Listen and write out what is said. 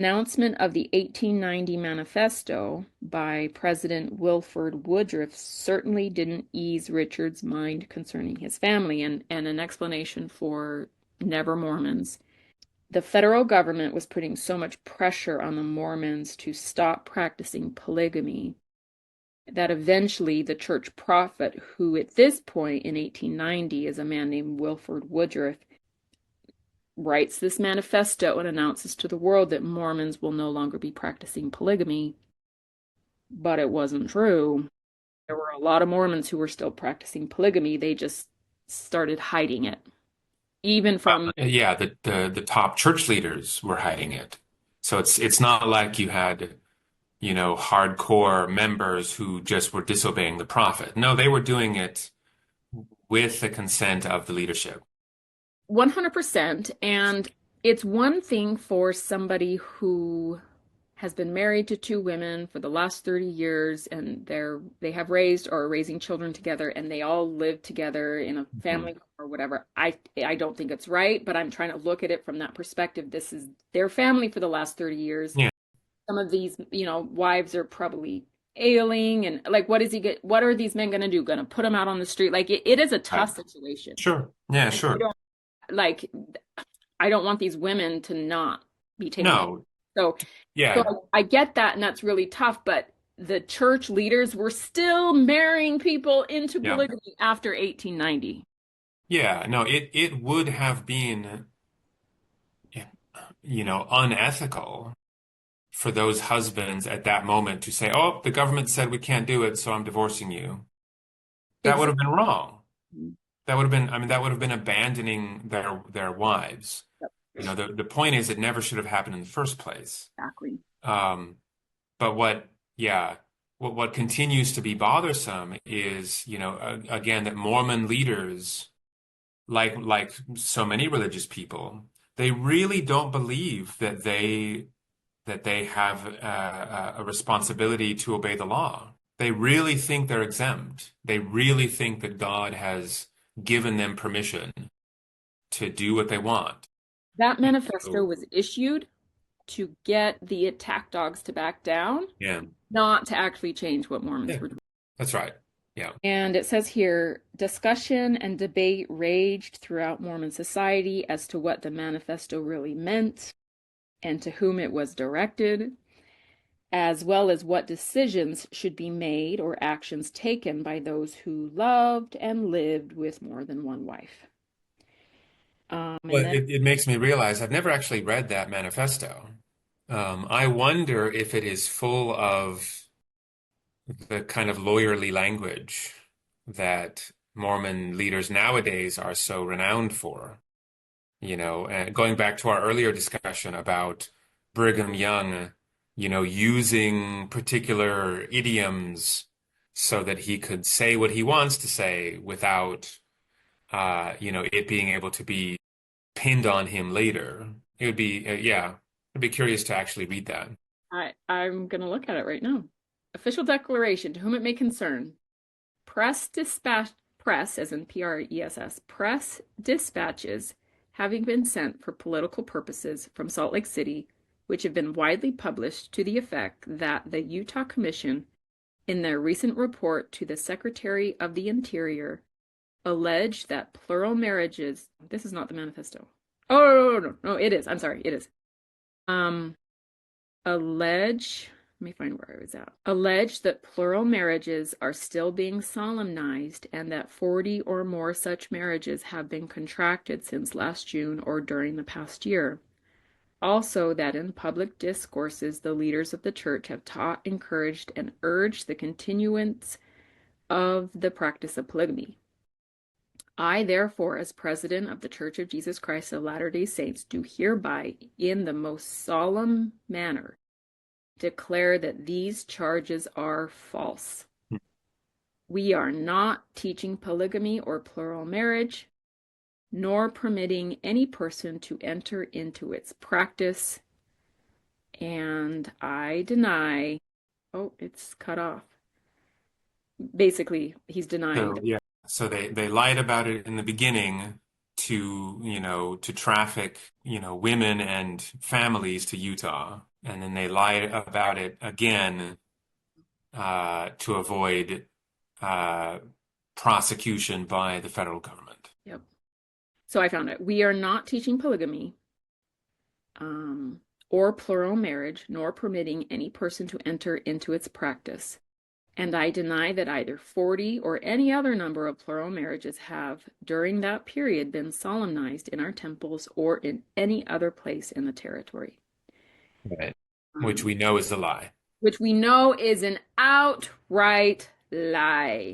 Announcement of the 1890 Manifesto by President Wilford Woodruff certainly didn't ease Richard's mind concerning his family, and an explanation for Never Mormons. The federal government was putting so much pressure on the Mormons to stop practicing polygamy that eventually the church prophet, who at this point in 1890 is a man named Wilford Woodruff, writes this manifesto and announces to the world that Mormons will no longer be practicing polygamy. But it wasn't true. There were a lot of Mormons who were still practicing polygamy. They just started hiding it. Even from, Yeah, the top church leaders were hiding it. So it's not like you had, hardcore members who just were disobeying the prophet. No, they were doing it with the consent of the leadership. 100%. And it's one thing for somebody who has been married to two women for the last 30 years and they have raised or are raising children together and they all live together in a family Mhm. home or whatever. I don't think it's right, but I'm trying to look at it from that perspective. This is their family for the last 30 years. Yeah, Some of these, wives are probably ailing and like what are these men going to do? Going to put them out on the street? Like it is a right. tough situation. Sure. Yeah, And I sure. don't like I don't want these women to not be taken care of. No, So, so yeah, I get that, and that's really tough. But the church leaders were still marrying people into yeah. polygamy after 1890. Yeah, no, it would have been, unethical for those husbands at that moment to say, "Oh, the government said we can't do it, so I'm divorcing you." That would have Exactly. been wrong. That would have been, I mean, that would have been abandoning their wives. The point is it never should have happened in the first place. Exactly. Um, but yeah, what continues to be bothersome is, again, that Mormon leaders, like so many religious people, they really don't believe that they have a responsibility to obey the law. They really think they're exempt. They really think that God has given them permission to do what they want. That And manifesto so, was issued to get the attack dogs to back down, yeah, not to actually change what Mormons yeah, were doing. that's right. Yeah. And it says here, discussion and debate raged throughout Mormon society as to what the manifesto really meant and to whom it was directed, as well as what decisions should be made or actions taken by those who loved and lived with more than one wife. And Well, then it makes me realize I've never actually read that manifesto. I wonder if it is full of the kind of lawyerly language that Mormon leaders nowadays are so renowned for. And going back to our earlier discussion about Brigham Young, using particular idioms so that he could say what he wants to say without, it being able to be pinned on him later. It would be, yeah, I'd be curious to actually read that. I'm going to look at it right now. Official declaration to whom it may concern. Press dispatch, press, as in PRESS, press dispatches having been sent for political purposes from Salt Lake City, which have been widely published to the effect that the Utah Commission, in their recent report to the Secretary of the Interior, alleged that plural marriages, this is not the manifesto. Oh, no, it is. I'm sorry, it is. Um, allege, let me find where I was at. Allege that plural marriages are still being solemnized and that 40 or more such marriages have been contracted since last June or during the past year. Also, that in public discourses, the leaders of the church have taught, encouraged, and urged the continuance of the practice of polygamy. I, therefore, as president of the Church of Jesus Christ of Latter-day Saints, do hereby, in the most solemn manner, declare that these charges are false. We are not teaching polygamy or plural marriage, nor permitting any person to enter into its practice. And I deny, oh, it's cut off. Basically, he's denying So, that. yeah. So they lied about it in the beginning to traffic, women and families to Utah. And then they lied about it again to avoid uh, prosecution by the federal government. Yep. So I found it. We are not teaching polygamy, or plural marriage, nor permitting any person to enter into its practice. And I deny that either 40 or any other number of plural marriages have, during that period, been solemnized in our temples or in any other place in the territory. Right. Which Um, we know is a lie. which we know is an outright lie.